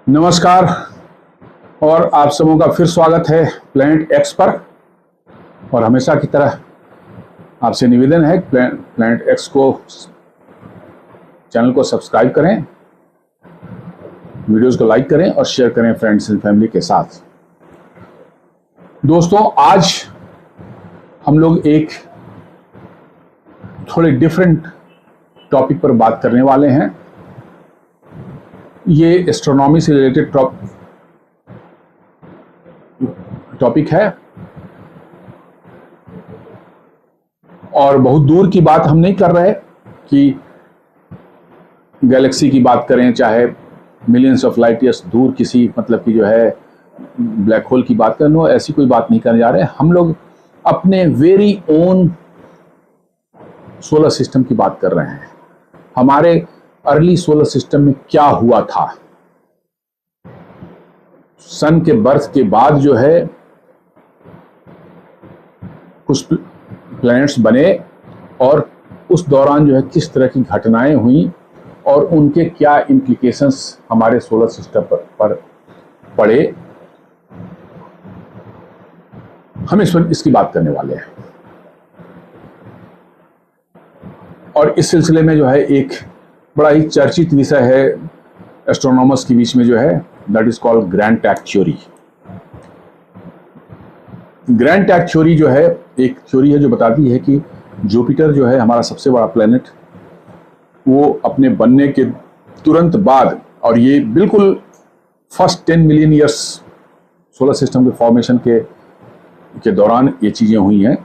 नमस्कार। और आप सबों का फिर स्वागत है प्लैनेट एक्स पर। और हमेशा की तरह आपसे निवेदन है प्लैनेट एक्स को चैनल को सब्सक्राइब करें, वीडियोस को लाइक करें और शेयर करें फ्रेंड्स एंड फैमिली के साथ। दोस्तों, आज हम लोग एक थोड़े डिफरेंट टॉपिक पर बात करने वाले हैं। ये एस्ट्रोनॉमी से रिलेटेड टॉपिक है और बहुत दूर की बात हम नहीं कर रहे कि गैलेक्सी की बात करें, चाहे मिलियंस ऑफ लाइट ईयर्स दूर किसी मतलब की जो है ब्लैक होल की बात करें, ऐसी कोई बात नहीं करने जा रहे हैं। हम लोग अपने वेरी ओन सोलर सिस्टम की बात कर रहे हैं। हमारे अर्ली सोलर सिस्टम में क्या हुआ था। सन के बर्थ के बाद जो है कुछ प्लैनेट्स बने और उस दौरान जो है किस तरह की घटनाएं हुई और उनके क्या इम्प्लीकेशंस हमारे सोलर सिस्टम पर पड़े, हम इसकी बात करने वाले हैं। और इस सिलसिले में जो है एक बड़ा ही चर्चित विषय है एस्ट्रोनॉमर्स के बीच में जो है, that is called grand tack theory. Grand tack theory जो है एक थ्योरी है जो बताती है कि जुपिटर जो है हमारा सबसे बड़ा प्लेनेट, वो अपने बनने के तुरंत बाद, और ये बिल्कुल first 10 million years solar system के फॉर्मेशन के दौरान ये चीज़ें हुई हैं।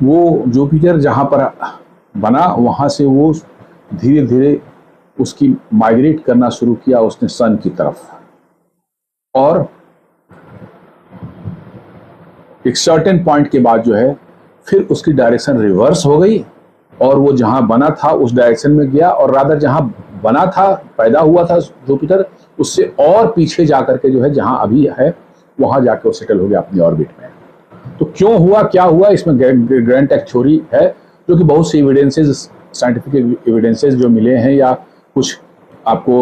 वो जुपिटर जहाँ पर बना वहाँ से वो धीरे धीरे उसकी माइग्रेट करना शुरू किया उसने सन की तरफ, और एक सर्टेन पॉइंट के बाद जो है फिर उसकी डायरेक्शन रिवर्स हो गई और वो जहां बना था उस डायरेक्शन में गया, और रादर जहां बना था, पैदा हुआ था जुपिटर, उससे और पीछे जाकर के जो है जहां अभी है वहां जाके वो सेटल हो गया अपनी ऑर्बिट में। तो क्यों हुआ, क्या हुआ, इसमें ग्रैंड टैक थ्योरी है जो कि बहुत सी एविडेंसेस, साइंटिफिक एविडेंसेस जो मिले हैं या कुछ आपको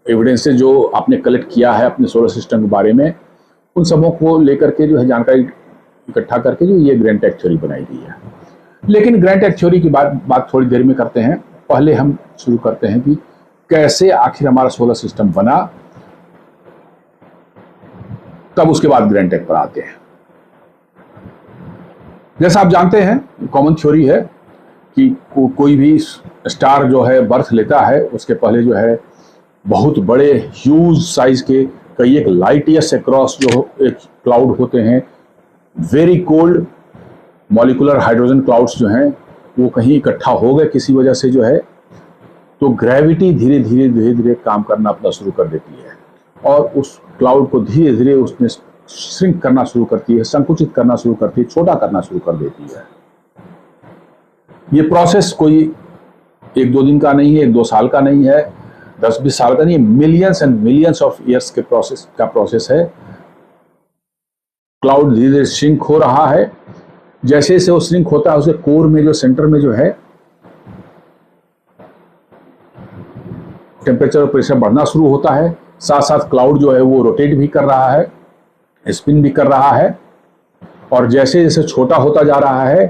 एविडेंसेस जो आपने कलेक्ट किया है अपने सोलर सिस्टम के बारे में, उन सबों को लेकर के जो है जानकारी इकट्ठा करके जो ये ग्रैंड टैक थ्योरी बनाई गई है। लेकिन ग्रैंड टैक थ्योरी की बात थोड़ी देर में करते हैं। पहले हम शुरू करते हैं कि कैसे आखिर हमारा सोलर सिस्टम बना, तब उसके बाद ग्रैंड टैक पर आते हैं। जैसा आप जानते हैं, कॉमन थ्योरी है कि कोई भी स्टार जो है बर्थ लेता है उसके पहले जो है बहुत बड़े ह्यूज साइज के कई एक लाइट ईयर्स अक्रॉस जो एक क्लाउड होते हैं, very cold molecular hydrogen clouds जो हैं वो कहीं इकट्ठा हो गए किसी वजह से जो है, तो ग्रेविटी धीरे धीरे काम करना अपना शुरू कर देती है और उस क्लाउड को धीरे धीरे उसमें श्रिंक करना शुरू करती है, संकुचित करना शुरू करती है, छोटा करना शुरू कर देती है। ये प्रोसेस कोई 1-2 दिन का नहीं है, 1-2 साल का नहीं है, 10-20 साल का नहीं है, millions and millions of years के प्रोसेस है। क्लाउड धीरे धीरे श्रिंक हो रहा है। जैसे जैसे वो श्रिंक होता है उसके कोर में जो सेंटर में जो है टेम्परेचर और प्रेशर बढ़ना शुरू होता है। साथ साथ क्लाउड जो है वो रोटेट भी कर रहा है, स्पिन भी कर रहा है, और जैसे जैसे छोटा होता जा रहा है,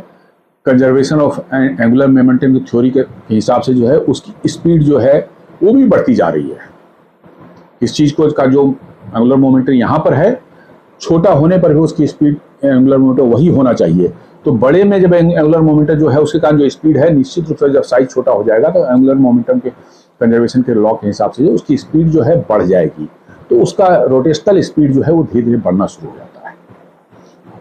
कंजर्वेशन ऑफ एंगुलर मोमेंटम की थ्योरी के हिसाब से जो है उसकी स्पीड जो है वो भी बढ़ती जा रही है। इस चीज को का जो एंगुलर मोमेंटम यहाँ पर है, छोटा होने पर भी उसकी स्पीड एंगुलर मोमेंटम वही होना चाहिए। तो बड़े में जब एंगुलर मोमेंटम जो है उसके कारण जो स्पीड है, निश्चित रूप से जब साइज छोटा हो जाएगा तो एंगुलर मोमेंटम के कंजर्वेशन के लॉ के हिसाब से जो उसकी स्पीड जो है बढ़ जाएगी, तो उसका रोटेशनल स्पीड जो है वो धीरे धीरे बढ़ना शुरू हो जाता है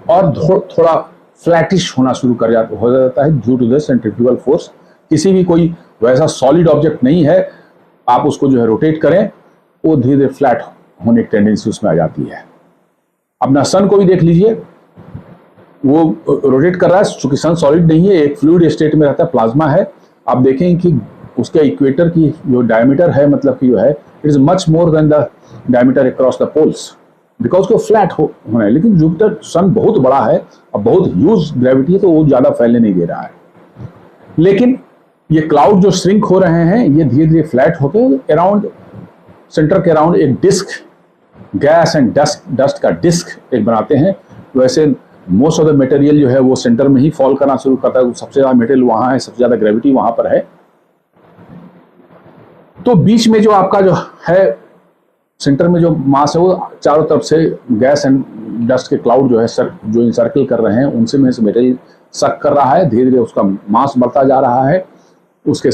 और थोड़ा फ्लैटिश होना शुरू हो जाता है due to the centrifugal force. किसी भी कोई वैसा सॉलिड ऑब्जेक्ट नहीं है, आप उसको जो है रोटेट करें वो धीरे धीरे फ्लैट होने की टेंडेंसी उसमें आ जाती है। अपना सन को भी देख लीजिए, वो रोटेट कर रहा है, चूंकि सन सॉलिड नहीं है, एक फ्लूइड स्टेट में रहता है, प्लाज्मा है। आप देखेंगे कि उसके इक्वेटर की जो डायमीटर है, मतलब कि जो है it is much more than the diameter across the poles, because को फ्लैट होना है। लेकिन जुपिटर सन बहुत बड़ा है और बहुत ह्यूज ग्रेविटी है, तो वो ज्यादा फैलने नहीं दे रहा है। लेकिन ये क्लाउड जो श्रिंक हो रहे हैं, ये धीरे धीरे फ्लैट होकर अराउंड सेंटर के अराउंड एक डिस्क, गैस एंड डस्ट का डिस्क एक बनाते हैं। वैसे मोस्ट ऑफ द मटेरियल जो है वो सेंटर में ही फॉल करना शुरू करता है, सबसे ज़्यादा मटेरियल वहाँ है, सबसे ज़्यादा ग्रेविटी वहाँ पर है। तो बीच में जो आपका जो है सेंटर में जो मास है वो चारों तरफ से गैस एंड डस्ट के क्लाउड जो है जो इंसर्कल कर रहे हैं उनसे में से मटेरियल सक कर रहा है, धीरे धीरे उसका मास बढ़ता जा रहा है, उसके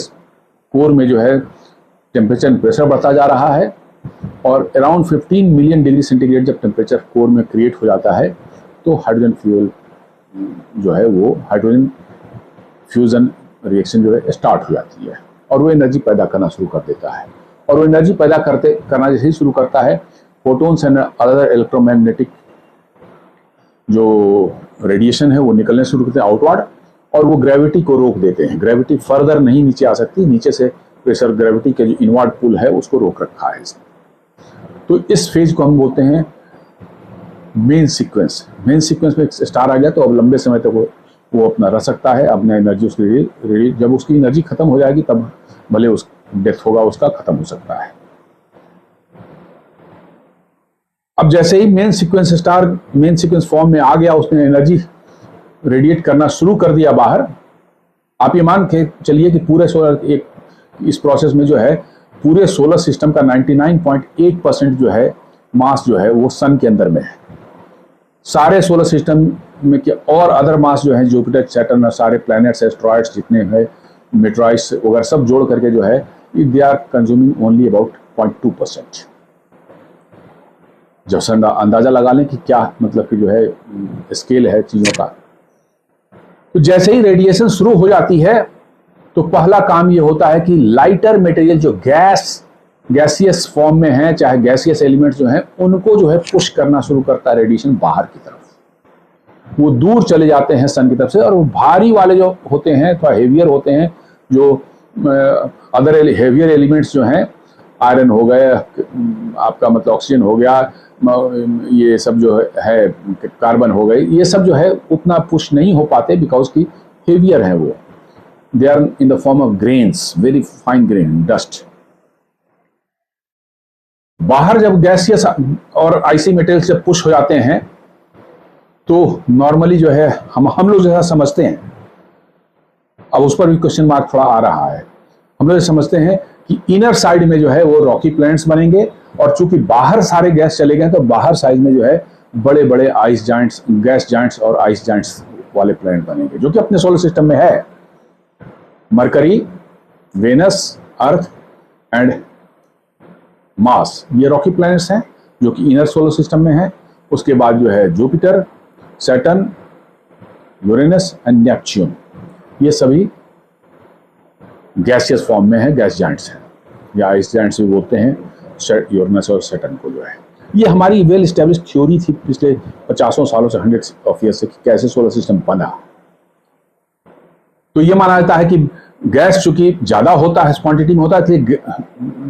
कोर में जो है टेम्परेचर एंड प्रेशर बढ़ता जा रहा है, और अराउंड 15 मिलियन डिग्री सेंटीग्रेड जब टेम्परेचर कोर में क्रिएट हो जाता है तो हाइड्रोजन फ्यूल जो है वो हाइड्रोजन फ्यूजन रिएक्शन जो है स्टार्ट हो जाती है और वो एनर्जी पैदा करना शुरू कर देता है। और वो एनर्जी पैदा करना जैसे ही शुरू करता है, फोटोन्स एंड अदर इलेक्ट्रोमैग्नेटिक जो रेडिएशन है वो निकलने शुरू करते हैं आउटवर्ड, और वो ग्रेविटी को रोक देते हैं। ग्रेविटी फर्दर नहीं नीचे आ सकती, नीचे से प्रेशर ग्रेविटी के जो इनवर्ड पुल है उसको रोक रखा है इसने। तो इस फेज को हम बोलते हैं मेन सीक्वेंस। मेन सीक्वेंस में एक स्टार आ गया तो अब लंबे समय तक वो अपना रह सकता है, अपना एनर्जी उसकी जब उसकी एनर्जी खत्म हो जाएगी तब भले उस डेथ होगा उसका, खत्म हो सकता है। अब जैसे ही main sequence star main sequence form में आ गया, उसने एनर्जी रेडिएट करना शुरू कर दिया बाहर। आप ये मान के चलिए कि पूरे सोलर इस प्रोसेस में जो है पूरे सोलर सिस्टम का 99.8% जो है मास जो है वो सन के अंदर में है। सारे सोलर सिस्टम में के और अदर मास जो है जुपिटर, सैटर्न और सारे प्लैनेट्स, एस्ट्रॉइड्स जितने हैं, मेट्रॉइड्स वगैरह सब जोड़ करके जो है they are consuming only about 0.2%। जब से अंदाजा लगा लें कि क्या मतलब कि जो है स्केल है चीज़ों का। तो जैसे ही रेडिएशन शुरू हो जाती है तो पहला काम ये होता है कि लाइटर मटेरियल जो गैसियस फॉर्म में है, चाहे गैसियस एलिमेंट्स जो हैं, उनको जो है पुश करना शुरू करता है रेडिएशन बाहर की तरफ। वो दूर चले जाते हैं सन की तरफ से, और वो भारी वाले जो होते हैं थोड़ा हेवियर होते हैं, जो अदर हेवियर एलिमेंट्स जो हैं, आयरन हो गए, आपका मतलब ऑक्सीजन हो गया, ये सब जो है कार्बन हो गए, ये सब जो है उतना पुश नहीं हो पाते बिकॉज की हेवियर है वो। They are in the form of grains, very fine grain dust. बाहर जब गैसियस और आइसी मटेरियल से पुश हो जाते हैं तो नॉर्मली जो है हम लोग जैसा समझते हैं, अब उस पर भी क्वेश्चन मार्क थोड़ा आ रहा है। हम लोग समझते हैं कि इनर साइड में जो है वो रॉकी प्लैनेट्स बनेंगे, और चूंकि बाहर सारे गैस चले गए तो बाहर साइड में जो है बड़े बड़े आइस जाइंट्स, गैस जाइंट्स और आइस जाइंट्स वाले प्लैनेट बनेंगे, जो कि अपने सोलर सिस्टम में है। Mercury, Venus, Earth and Mars, ये रॉकी प्लैनेट्स हैं जो कि इनर सोलर सिस्टम में है। उसके बाद जो है Jupiter, Saturn, Uranus and Neptune, ये सभी गैसियस फॉर्म में है, गैस जाइंट्स हैं, या आइस जाइंट्स भी बोलते हैं यूरेनस और सैटर्न को जो है। ये हमारी वेल एस्टेब्लिश थ्योरी थी पिछले 50 सालों से, 100 ऑफ ईयर से, कि कैसे सोलर सिस्टम बना। तो ये माना जाता है कि गैस चूंकि ज़्यादा होता है, क्वांटिटी में होता है, इसलिए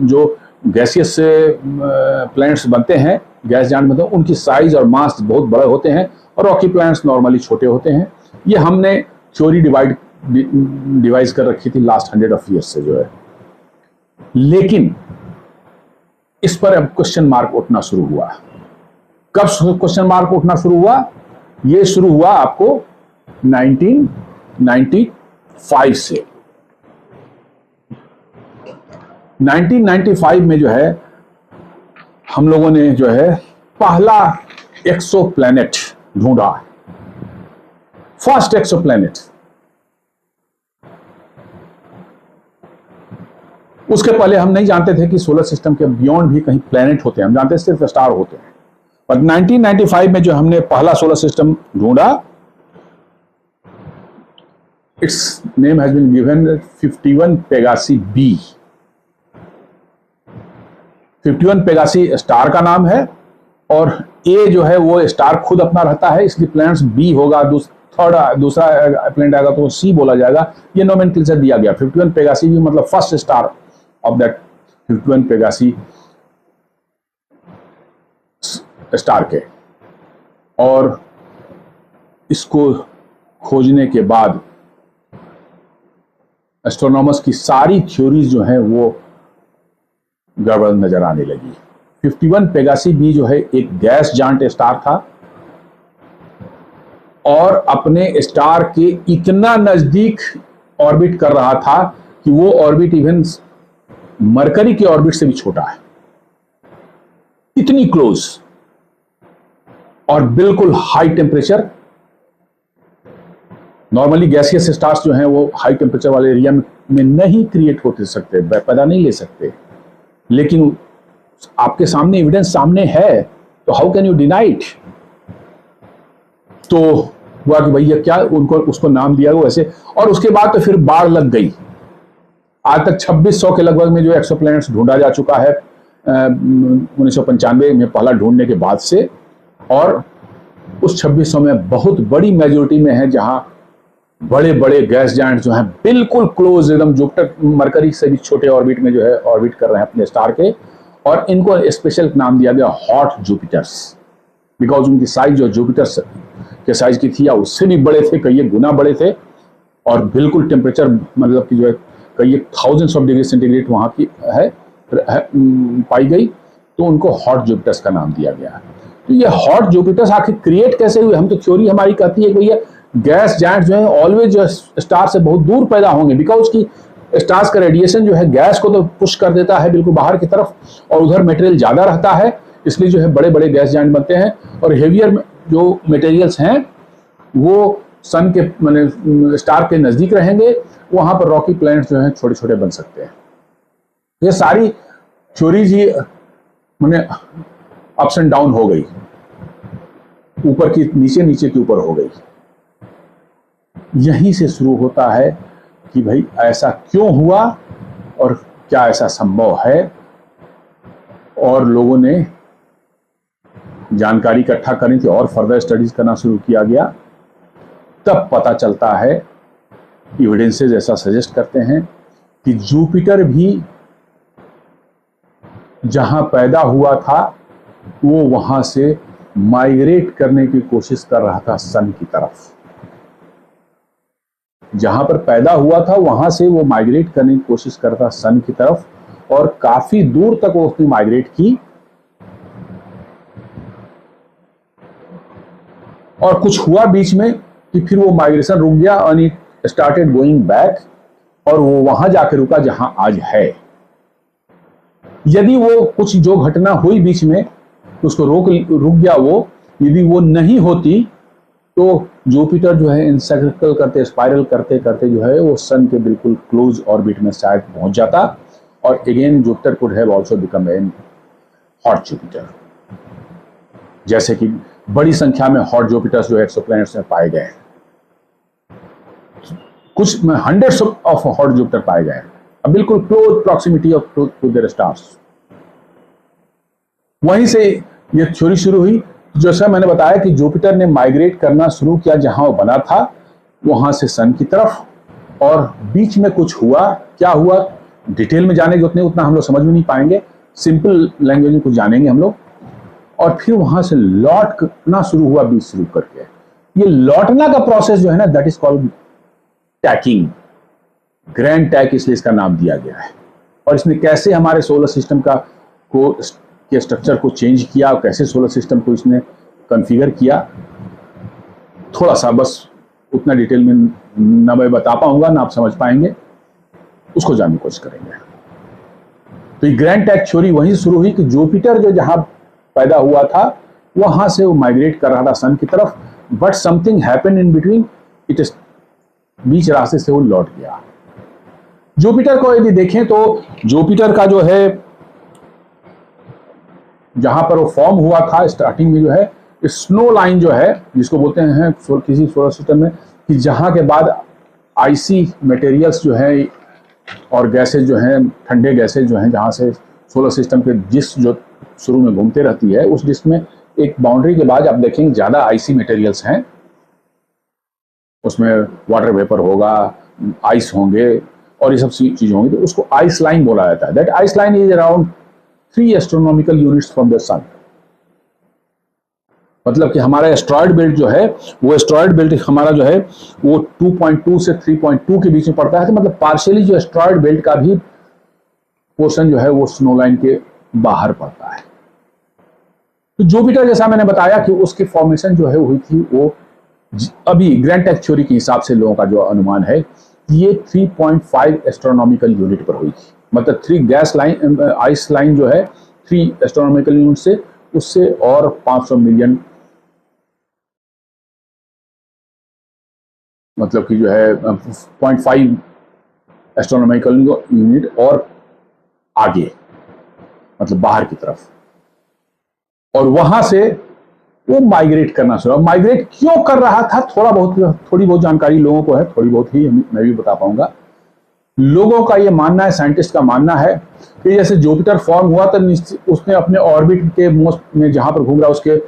जो गैसियस प्लैनेट्स बनते हैं, गैस जाइंट बनते हैं, उनकी साइज और मास बहुत बड़े होते हैं, और रॉकी प्लैनेट्स नॉर्मली छोटे होते हैं। ये हमने थ्योरी डिवाइस कर रखी थी लास्ट 100 ऑफ ईयर्स से जो है। लेकिन इस पर अब क्वेश्चन मार्क उठना शुरू हुआ। कब क्वेश्चन मार्क उठना शुरू हुआ? ये शुरू हुआ आपको 1995 से। 1995 में जो है हम लोगों ने जो है पहला एक्सोप्लैनेट ढूंढा, फर्स्ट एक्सोप्लैनेट। उसके पहले हम नहीं जानते थे कि सोलर सिस्टम के बियॉन्ड भी कहीं प्लैनेट होते हैं, हम जानते सिर्फ स्टार होते हैं। पर 1995 में जो हमने पहला सोलर सिस्टम ढूंढा, its name has been given 51 Pegasi B. 51 Pegasi star का नाम है, और ए जो है वो स्टार खुद अपना रहता है, इसलिए प्लैनेट्स बी होगा, दूसरा प्लैनेट आएगा तो वो सी बोला जाएगा। ये नोमेनक्लेचर दिया गया। 51 पेगासी बी मतलब first star of that 51 Pegasi star के। और इसको खोजने के बाद एस्ट्रोनॉमर्स की सारी थ्योरीज जो हैं वो गड़बड़ नजर आने लगी। 51 पेगासी बी जो है एक गैस जांट स्टार था और अपने स्टार के इतना नजदीक ऑर्बिट कर रहा था कि वो ऑर्बिट इवन मरकरी के ऑर्बिट से भी छोटा है, इतनी क्लोज और बिल्कुल high temperature. Normally gaseous stars जो हैं वो हाई टेम्परेचर वाले एरिया में नहीं क्रिएट होते सकते, पैदा नहीं ले सकते, लेकिन आपके सामने एविडेंस सामने है तो how can you deny it. तो हुआ कि भैया क्या उनको उसको नाम दिया वो ऐसे, और उसके बाद तो फिर बाढ़ लग गई। आज तक 2600 के लगभग में जो एक्सोप्लैनेट्स ढूंढा जा चुका है 1995 में पहला ढूंढने के बाद से, और उस 2600 में बहुत बड़ी मेजोरिटी में है जहां बड़े बड़े गैस जायंट जो हैं बिल्कुल क्लोज एकदम जुपिटर मरकरी से भी छोटे ऑर्बिट में जो है ऑर्बिट कर रहे हैं अपने स्टार के, और इनको स्पेशल नाम दिया गया हॉट जुपिटर्स, बिकॉज उनकी साइज जो जुपिटर के साइज की थी या उससे भी बड़े थे, कई गुना बड़े थे, और बिल्कुल टेम्परेचर मतलब कि जो है कई थाउजेंड्स ऑफ डिग्री सेंटीग्रेड वहां की है पाई गई, तो उनको हॉट जुपिटर्स का नाम दिया गया। तो ये हॉट जुपिटर्स आखिर क्रिएट कैसे हुए? हम तो थ्योरी हमारी कहती है कि भैया गैस जायंट जो है ऑलवेज स्टार से बहुत दूर पैदा होंगे, बिकॉज की स्टार्स का रेडिएशन जो है गैस को तो पुश कर देता है बिल्कुल बाहर की तरफ, और उधर मटेरियल ज्यादा रहता है, इसलिए जो है बड़े बड़े गैस जायंट बनते हैं। और हेवियर जो मटेरियल्स हैं वो सन के माने स्टार के नजदीक रहेंगे, वहां पर रॉकी प्लैनेट्स जो हैं छोटे छोटे बन सकते हैं। ये सारी थ्योरीज ही माने अप्स एंड डाउन हो गई, ऊपर की नीचे, नीचे की ऊपर हो गई। यहीं से शुरू होता है कि भाई ऐसा क्यों हुआ और क्या ऐसा संभव है, और लोगों ने जानकारी इकट्ठा करनी थी और फर्दर स्टडीज करना शुरू किया गया। तब पता चलता है, एविडेंसेस ऐसा सजेस्ट करते हैं कि जुपिटर भी जहां पैदा हुआ था वो वहां से माइग्रेट करने की कोशिश कर रहा था सन की तरफ। जहां पर पैदा हुआ था वहां से वो माइग्रेट करने की कोशिश कर रहा था सन की तरफ, और काफी दूर तक वो उसने माइग्रेट की, और कुछ हुआ बीच में कि फिर वो माइग्रेशन रुक गया और इट स्टार्टेड गोइंग बैक, और वो वहां जाकर रुका जहां आज है। यदि वो कुछ जो घटना हुई बीच में उसको रुक गया, वो यदि वो नहीं होती तो जुपिटर जो है इंसर्कल करते स्पाइरल करते करते जो है वो सन के बिल्कुल क्लोज ऑर्बिट में शायद पहुंच जाता, और again Jupiter could have also become an hot Jupiter. जैसे कि बड़ी संख्या में हॉट जुपिटर्स जो एक्सोप्लैनेट्स में पाए गए, कुछ हंड्रेड्स ऑफ हॉट जुपिटर पाए गए, बिल्कुल close proximity of to their stars. वहीं से ये थ्योरी शुरू हुई। जैसा मैंने बताया कि जुपिटर ने माइग्रेट करना शुरू किया जहां वो बना था, वहां से सन की तरफ, और बीच में कुछ हुआ। क्या हुआ डिटेल में जानेंगे उतना हम लोग समझ में नहीं पाएंगे, सिंपल लैंग्वेज में कुछ जानेंगे हम लोग। और फिर वहां से लौटना शुरू हुआ बीच से रुक करके। ये लौटना का प्रोसेस जो है ना, that is called tacking, grand tack इसलिए इसका नाम दिया गया है। और इसने कैसे हमारे सोलर सिस्टम के स्ट्रक्चर को चेंज किया, कैसे सोलर सिस्टम को इसने कॉन्फ़िगर किया, थोड़ा सा बस उतना डिटेल में ना मैं बता पाऊंगा ना आप समझ पाएंगे, उसको जानने की कोशिश करेंगे। तो ये ग्रैंड टैक थ्योरी वहीं शुरू हुई कि जुपिटर जो जहां पैदा हुआ था वहां से वो माइग्रेट कर रहा था सन की तरफ, but something happened in between, it is बीच रास्ते से वो लौट गया। जुपिटर को यदि देखें तो जुपिटर का जो है जहां पर वो फॉर्म हुआ था स्टार्टिंग में जो है स्नो लाइन जो है, जिसको बोलते हैं किसी सोलर सिस्टम में, कि जहां के बाद आइसी मटेरियल्स जो है और गैसेज जो हैं, ठंडे गैसेज जो हैं, जहां से सोलर सिस्टम के डिस्क जो शुरू में घूमते रहती है, उस डिस्क में एक बाउंड्री के बाद आप देखेंगे ज्यादा आइसी मटेरियल्स हैं, उसमें वाटर वेपर होगा, आइस होंगे और ये सब चीजें होंगी, तो उसको आइस लाइन बोला जाता है। That ice line is around 3 astronomical units from the sun. मतलब कि हमारा एस्ट्रॉयड बेल्ट जो है, वो एस्ट्रॉयड बेल्ट हमारा जो है वो 2.2 से 3.2 के बीच में पड़ता है। तो मतलब पार्शियली जो एस्ट्रॉयड बेल्ट का भी पोर्शन जो है वो स्नो लाइन के बाहर पड़ता है। तो जुपिटर जैसा मैंने बताया कि उसकी फॉर्मेशन जो है हुई थी वो अभी ग्रैंड टेक थ्योरी के हिसाब से लोगों का जो अनुमान है ये 3.5 एस्ट्रोनॉमिकल यूनिट पर हुई थी। मतलब 3 गैस लाइन आइस लाइन जो है 3 एस्ट्रोनॉमिकल यूनिट से उससे और 500 मिलियन मतलब कि जो है 0.5 एस्ट्रोनॉमिकल यूनिट और आगे मतलब बाहर की तरफ, और वहां से वो माइग्रेट करना शुरू। माइग्रेट क्यों कर रहा था थोड़ी बहुत जानकारी लोगों को है, थोड़ी बहुत ही मैं भी बता पाऊंगा। लोगों का ये मानना है, साइंटिस्ट का मानना है कि जैसे जुपिटर फॉर्म हुआ तो उसने अपने ऑर्बिट के मोस्ट में जहां पर घूम रहा उसके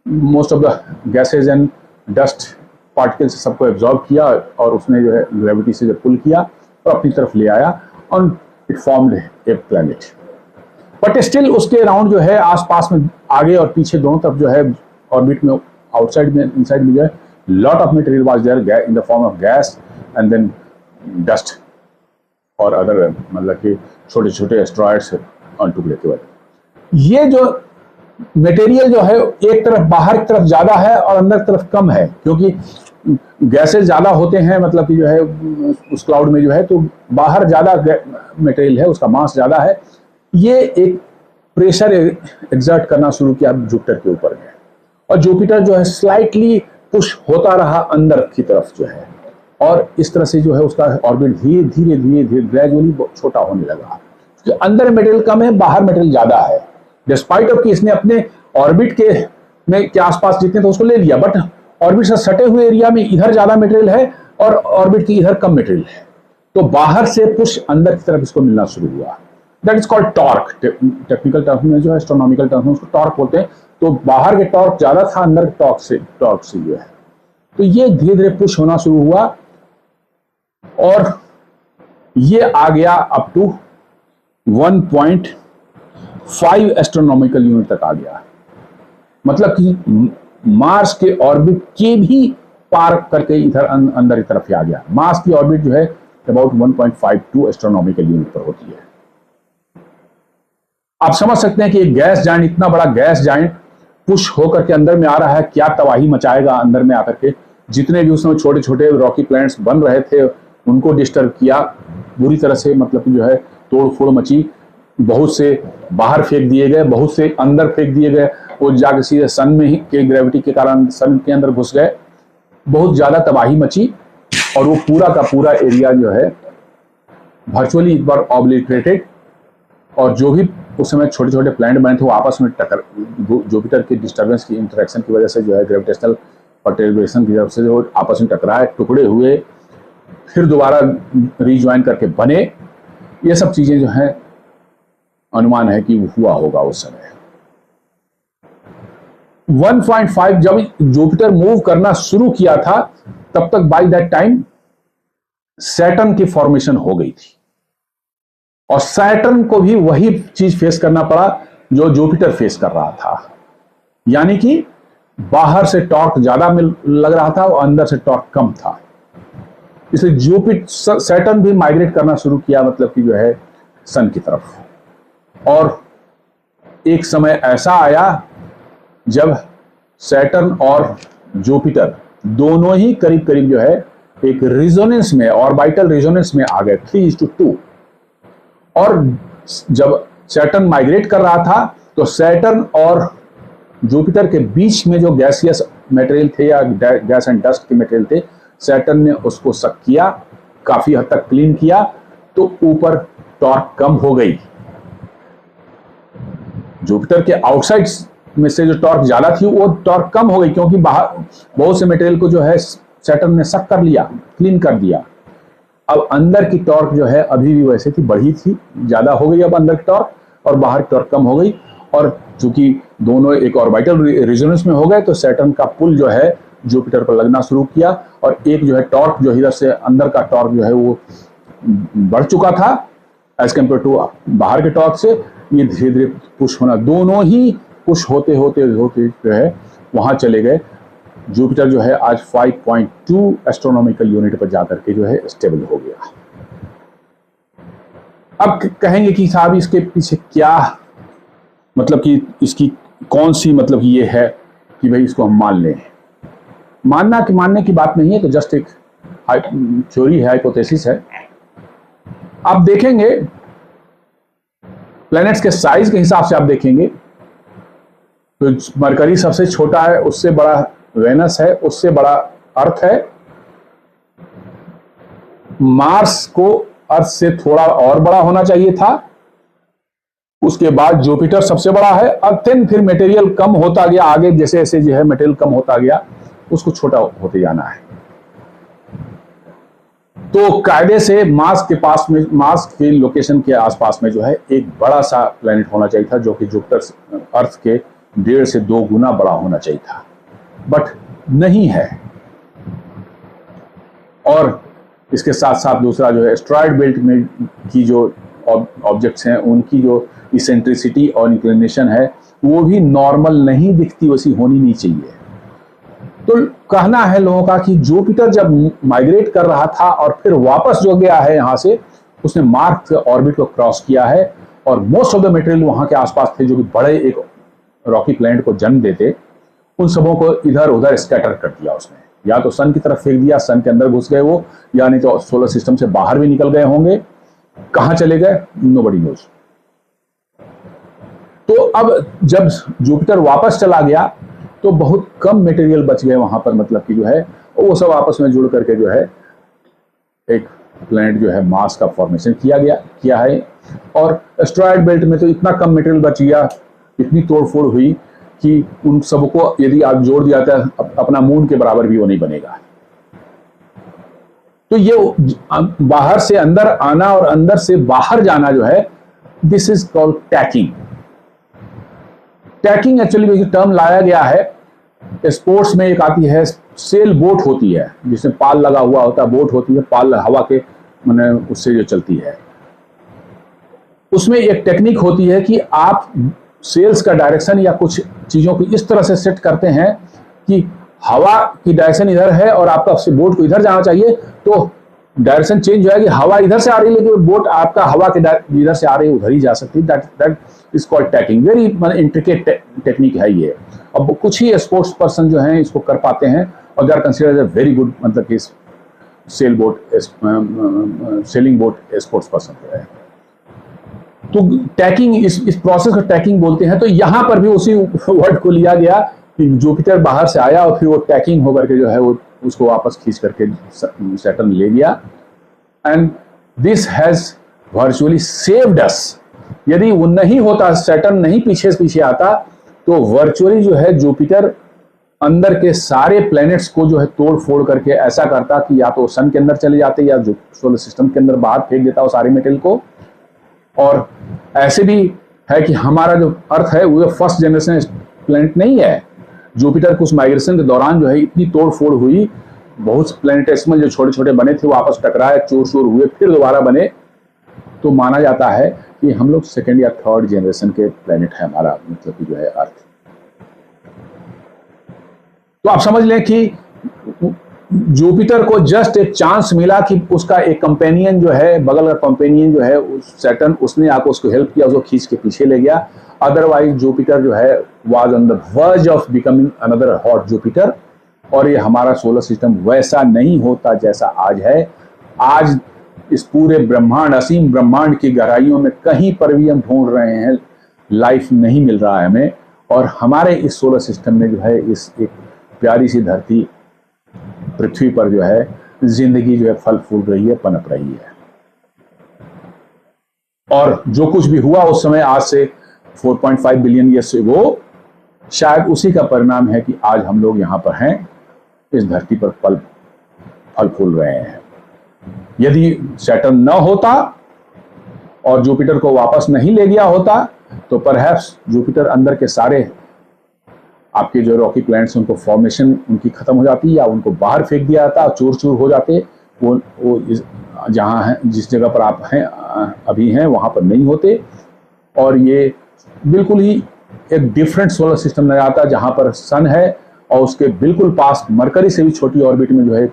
most of the gases and dust particles सबको एब्जॉर्ब किया और उसने जो है ग्रेविटी से जब पुल किया और अपनी तरफ ले आया और it formed A planet. But still उसके अराउंड जो है आसपास में आगे और पीछे दोनों तरफ जो है ऑर्बिट में आउटसाइड में इनसाइड में जो है lot of material was there in the form of gas and then dust और अदर मतलब कि छोटे छोटे एस्ट्रॉइड्स ऑन टू के बाद ये जो मटेरियल जो है एक तरफ बाहर की तरफ ज्यादा है और अंदर की तरफ कम है, क्योंकि गैसेज ज्यादा होते हैं मतलब कि जो है उस क्लाउड में जो है तो बाहर ज्यादा मटेरियल है, उसका मास ज्यादा है। ये एक प्रेशर एग्जर्ट करना शुरू किया जुपिटर के ऊपर में और जुपिटर जो है स्लाइटली पुश होता रहा अंदर की तरफ जो है, और इस तरह से जो है उसका ऑर्बिट धीरे धीरे धीरे धीरे ग्रेजुअली छोटा होने लगा। तो अंदर मटेरियल कम है, बाहर मटेरियल ज्यादा है। डिस्पाइट ऑफ कि इसने अपने ऑर्बिट के आसपास जितने तो उसको ले लिया, बट ऑर्बिट से सटे हुए एरिया में इधर ज्यादा मटेरियल है और ऑर्बिट की इधर कम मटेरियल है, तो बाहर से पुश अंदर की तरफ इसको मिलना शुरू हुआ। That is called torque. Technical term में जो है एस्ट्रोनॉमिकल टर्म में उसको टॉर्क बोलते हैं। तो बाहर के टॉर्क ज्यादा था, अंदर के टॉर्क से जो है तो ये धीरे धीरे पुश होना शुरू हुआ और ये आ गया अप टू 1.5 एस्ट्रोनॉमिकल यूनिट तक आ गया। मतलब कि मार्स के ऑर्बिट के भी पार करके इधर अंदर की तरफ आ गया। मार्स की ऑर्बिट जो है अबाउट 1.52 एस्ट्रोनॉमिकल यूनिट पर होती है। आप समझ सकते हैं कि एक गैस जाइंट, इतना बड़ा गैस जाइंट पुश होकर के अंदर में आ रहा है, क्या तबाही मचाएगा अंदर में आकर के। जितने भी उसमें छोटे छोटे रॉकी प्लैनेट्स बन रहे थे उनको डिस्टर्ब किया बुरी तरह से, मतलब जो है तोड़ फोड़ मची। बहुत से बाहर फेंक दिए गए, बहुत से अंदर फेंक दिए गए, वो जाके सीधे सन में ही के ग्रेविटी के कारण सन के अंदर घुस गए। बहुत ज्यादा तबाही मची और वो पूरा का पूरा एरिया जो है वर्चुअली एक बार ऑब्लिटरेटेड, और जो भी उस समय छोटे छोटे प्लैनेट बने थे वो आपस में टक्कर, जुपिटर की डिस्टर्बेंस की इंटरेक्शन की वजह से जो है ग्रेविटेशनल परटर्बेशन की वजह से जो आपस में टकराए, टुकड़े हुए, फिर दोबारा रीज्वाइन करके बने। ये सब चीजें जो है अनुमान है कि हुआ होगा उस समय। 1.5 जब जुपिटर मूव करना शुरू किया था तब तक बाय दैट टाइम सैटर्न की फॉर्मेशन हो गई थी, और सैटर्न को भी वही चीज फेस करना पड़ा जो जुपिटर फेस कर रहा था। यानी कि बाहर से टॉर्क ज्यादा लग रहा था और अंदर से टॉर्क कम था। इसलिए जुपिटर सैटर्न भी माइग्रेट करना शुरू किया, मतलब कि जो है सन की तरफ। और एक समय ऐसा आया जब सैटर्न और जुपिटर दोनों ही करीब करीब जो है एक रिजोनेंस में, ऑर्बिटल रिजोनेंस में आ गए 3:2। और जब सैटर्न माइग्रेट कर रहा था तो सैटर्न और जुपिटर के बीच में जो गैसियस मटेरियल थे या गैस एंड डस्ट के मटेरियल थे, सैटर्न ने उसको सक किया, काफी हद तक क्लीन किया, तो ऊपर टॉर्क कम हो गई। जुपिटर के आउटसाइड में से जो टॉर्क ज्यादा थी वो टॉर्क कम हो गई, क्योंकि बाहर बहुत से मटेरियल को जो है सैटर्न ने सक कर लिया, क्लीन कर दिया। अब अंदर की टॉर्क जो है अभी भी वैसे थी, बढ़ी थी, ज्यादा हो गई अब अंदर की टॉर्क, और बाहर की टॉर्क कम हो गई। और चूंकि दोनों एक ऑर्बिटल रेजोनेंस में हो गए तो सैटर्न का पुल जो है जुपिटर पर लगना शुरू किया, और एक जो है टॉर्क जो इधर से अंदर का टॉर्क जो है वो बढ़ चुका था एज कम्पेयर टू बाहर के टॉर्क से। ये धीरे धीरे पुश होना, दोनों ही पुश होते होते होते जो है वहां चले गए। जुपिटर जो है आज 5.2 एस्ट्रोनॉमिकल यूनिट पर जाकर के जो है स्टेबल हो गया। अब कहेंगे कि साहब इसके पीछे क्या मतलब कि इसकी कौन सी मतलब ये है कि भाई इसको हम मान लें। मानने की बात नहीं है, तो जस्ट एक थ्योरी है, हाइपोथेसिस है। आप देखेंगे प्लैनेट्स के साइज के हिसाब से आप देखेंगे तो मरकरी सबसे छोटा है, उससे बड़ा वेनस है, उससे बड़ा अर्थ है। मार्स को अर्थ से थोड़ा और बड़ा होना चाहिए था। उसके बाद जुपिटर सबसे बड़ा है। अब फिर मटेरियल कम होता गया आगे, जैसे जैसे जो है मटेरियल कम होता गया उसको छोटा होते जाना है। तो कायदे से मार्स के पास में, मार्स के लोकेशन के आसपास में जो है एक बड़ा सा प्लेनेट होना चाहिए था, जो कि जुपिटर अर्थ के 1.5 से 2 गुना बड़ा होना चाहिए था, बट नहीं है। और इसके साथ साथ दूसरा जो है एस्टेरॉयड बेल्ट में की जो ऑब्जेक्ट्स हैं उनकी जो इसेंट्रिसिटी और इंक्लिनेशन है वो भी नॉर्मल नहीं दिखती, वैसी होनी नहीं चाहिए। तो कहना है लोगों का कि जुपिटर जब माइग्रेट कर रहा था और फिर वापस जो गया है यहाँ से, उसने मार्स ऑर्बिट को क्रॉस किया है और मोस्ट ऑफ द मटेरियल वहां के आसपास थे जो कि बड़े एक रॉकी प्लैनेट को जन्म देते, उन सबों को इधर उधर स्कैटर कर दिया उसने। या तो सन की तरफ फेंक दिया, सन के अंदर घुस गए वो, या नहीं तो सोलर सिस्टम से बाहर भी निकल गए होंगे। कहां चले गए नोबडी नोज। तो अब जब जुपिटर वापस चला गया तो बहुत कम मटेरियल बच गए वहां पर, मतलब कि जो है वो सब आपस में जुड़ करके जो है एक प्लैनेट जो है मार्स का फॉर्मेशन किया है। और एस्टेरॉयड बेल्ट में तो इतना कम मटेरियल बच गया, इतनी तोड़फोड़ हुई कि उन सबको यदि आप जोड़ दिया जाता है अपना मून के बराबर भी वो नहीं बनेगा। तो ये बाहर से अंदर आना और अंदर से बाहर जाना जो है, this is called tacking. Tacking actually term लाया गया है स्पोर्ट्स में। एक आती है सेल बोट होती है जिसमें पाल लगा हुआ होता है, बोट होती है, पाल हवा के माने उससे जो चलती है। उसमें एक टेक्निक होती है कि आप सेल्स का डायरेक्शन या कुछ चीजों को इस तरह से सेट करते हैं कि हवा की डायरेक्शन इधर है और आपका बोट को इधर जाना चाहिए, तो डायरेक्शन चेंज हो जाएगी। हवा इधर से आ रही है लेकिन बोट आपका हवा के इधर से आ रही है उधर ही जा सकती है। That is called tacking. Very intricate technique है ये। अब कुछ ही स्पोर्ट्स पर्सन जो हैं इसको कर पाते हैं और they are considered as a very good, मतलब कि सेलिंग बोट स्पोर्ट्स पर्सन जो है। तो टैकिंग, इस प्रोसेस को टैकिंग बोलते हैं। तो यहां पर भी उसी वर्ड को लिया गया कि जुपिटर बाहर से आया और फिर वो टैकिंग होकर के जो है वो उसको वापस खींच करके सैटर्न ले गया। And this has virtually saved us. यदि वो नहीं होता, सैटर्न नहीं पीछे आता, तो वर्चुअली जो है जुपिटर अंदर के सारे प्लैनेट्स को जो है तोड़ फोड़ करके ऐसा करता कि या तो सन के अंदर चले जाते या जो सोलर सिस्टम के अंदर बाहर फेंक देता वो सारे मेटल को। और ऐसे भी है कि हमारा जो अर्थ है वो फर्स्ट जनरेशन प्लैनेट नहीं है। जुपिटर को उस माइग्रेशन के दौरान जो है इतनी तोड़ फोड़ हुई, बहुत प्लैनेटेसिमल जो छोटे छोटे बने थे वो आपस टकराए, चूर चूर हुए, फिर दोबारा बने। तो माना जाता है कि हम लोग सेकेंड या थर्ड जनरेशन के प्लैनेट है हमारा, मतलब कि जो है अर्थ। तो आप समझ लें कि जुपिटर को जस्ट एक चांस मिला कि उसका एक कंपेनियन जो है, बगल का कंपेनियन जो है सैटर्न, उसने आकर उसको हेल्प किया, उसको खींच के पीछे ले गया। अदरवाइज जुपिटर जो है was on the verge of becoming another hot Jupiter, और ये हमारा सोलर सिस्टम वैसा नहीं होता जैसा आज है। आज इस पूरे ब्रह्मांड, असीम ब्रह्मांड की गहराइयों में कहीं पर भी हम ढूंढ रहे हैं, लाइफ नहीं मिल रहा है हमें। और हमारे इस सोलर सिस्टम में जो है इस एक प्यारी सी धरती पृथ्वी पर जो है जिंदगी जो है फल फूल रही है, पनप रही है। और जो कुछ भी हुआ उस समय, आज से 4.5 बिलियन ईयर से, वो शायद उसी का परिणाम है कि आज हम लोग यहां पर हैं, इस धरती पर फल फूल रहे हैं। यदि सैटर्न न होता और जुपिटर को वापस नहीं ले गया होता तो परहैप्स जुपिटर अंदर के सारे आपके जो रॉकी प्लैनेट्स उनको फॉर्मेशन उनकी खत्म हो जाती या उनको बाहर फेंक दिया जाता, चूर चूर हो जाते। वो जहां है, जिस जगह पर आप हैं अभी हैं वहां पर नहीं होते। और ये बिल्कुल ही एक डिफरेंट सोलर सिस्टम नजर आता है जहां पर सन है और उसके बिल्कुल पास मरकरी से भी छोटी ऑर्बिट में जो है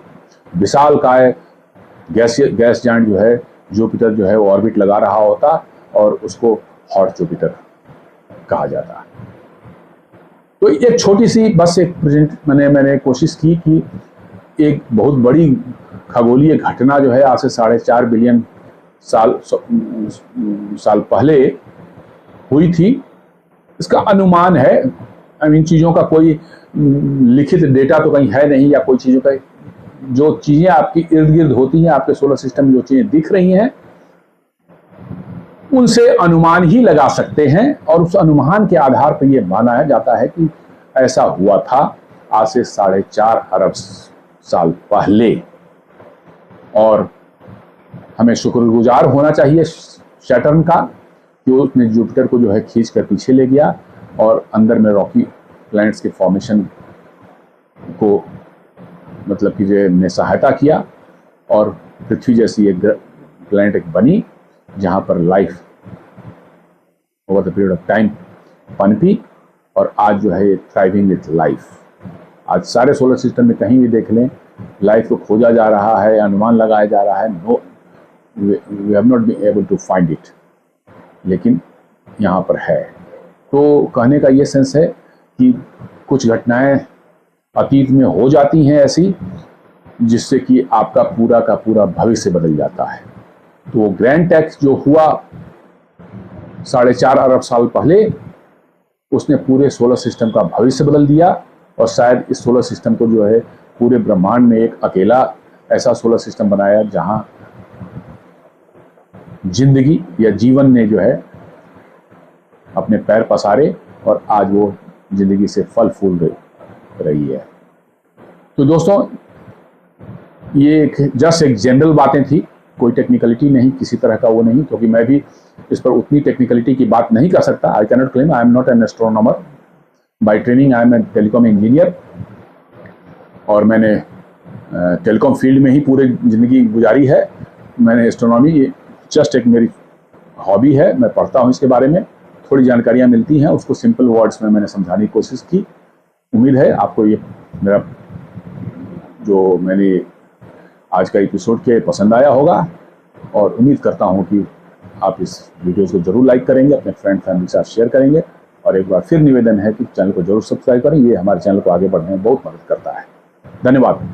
विशाल काय गैस जाइंट जो है जुपिटर जो है वो ऑर्बिट लगा रहा होता और उसको हॉट जुपिटर कहा जाता। तो एक छोटी सी बस एक प्रेजेंट मैंने कोशिश की कि एक बहुत बड़ी खगोलीय घटना जो है आज से 4.5 बिलियन साल पहले हुई थी, इसका अनुमान है। इन चीज़ों का कोई लिखित डेटा तो कहीं है नहीं, या कोई चीज़ों का, जो चीज़ें आपकी इर्द गिर्द होती हैं, आपके सोलर सिस्टम में जो चीज़ें दिख रही हैं, उनसे अनुमान ही लगा सकते हैं। और उस अनुमान के आधार पर यह माना जाता है कि ऐसा हुआ था आज से 4.5 अरब साल पहले। और हमें शुक्रगुजार होना चाहिए सैटर्न का कि उसने जुपिटर को जो है खींच कर पीछे ले गया और अंदर में रॉकी प्लैनेट्स के फॉर्मेशन को मतलब कि जो ने सहायता किया, और पृथ्वी जैसी एक प्लैनेट बनी जहां पर life over the period of time पनपी, और आज जो है थ्राइविंग विथ लाइफ। आज सारे सोलर सिस्टम में कहीं भी देख लें, लाइफ को खोजा जा रहा है, अनुमान लगाया जा रहा है, no we have not been able to find it, लेकिन यहाँ पर है। तो कहने का ये सेंस है कि कुछ घटनाएं अतीत में हो जाती हैं ऐसी, जिससे कि आपका पूरा का पूरा भविष्य बदल जाता है। तो ग्रैंड टैक्स जो हुआ 4.5 अरब साल पहले, उसने पूरे सोलर सिस्टम का भविष्य बदल दिया, और शायद इस सोलर सिस्टम को जो है पूरे ब्रह्मांड में एक अकेला ऐसा सोलर सिस्टम बनाया जहां जिंदगी या जीवन ने जो है अपने पैर पसारे, और आज वो जिंदगी से फल फूल रही है। तो दोस्तों, ये जस्ट एक जनरल बातें थी, कोई टेक्निकलिटी नहीं, किसी तरह का वो नहीं, क्योंकि मैं भी इस पर उतनी टेक्निकलिटी की बात नहीं कर सकता। I can not claim, I am not an astronomer by training, I am a telecom engineer, और मैंने टेलीकॉम फील्ड में ही पूरी ज़िंदगी गुजारी है। मैंने एस्ट्रोनॉमी जस्ट एक मेरी हॉबी है, मैं पढ़ता हूँ इसके बारे में, थोड़ी जानकारियाँ मिलती हैं, उसको सिंपल वर्ड्स में मैंने समझाने की कोशिश की। उम्मीद है आपको ये मेरा जो मैंने आज का एपिसोड के पसंद आया होगा, और उम्मीद करता हूँ कि आप इस वीडियोज़ को जरूर लाइक करेंगे, अपने फ्रेंड फैमिली के साथ शेयर करेंगे, और एक बार फिर निवेदन है कि चैनल को जरूर सब्सक्राइब करें। ये हमारे चैनल को आगे बढ़ने में बहुत मदद करता है। धन्यवाद।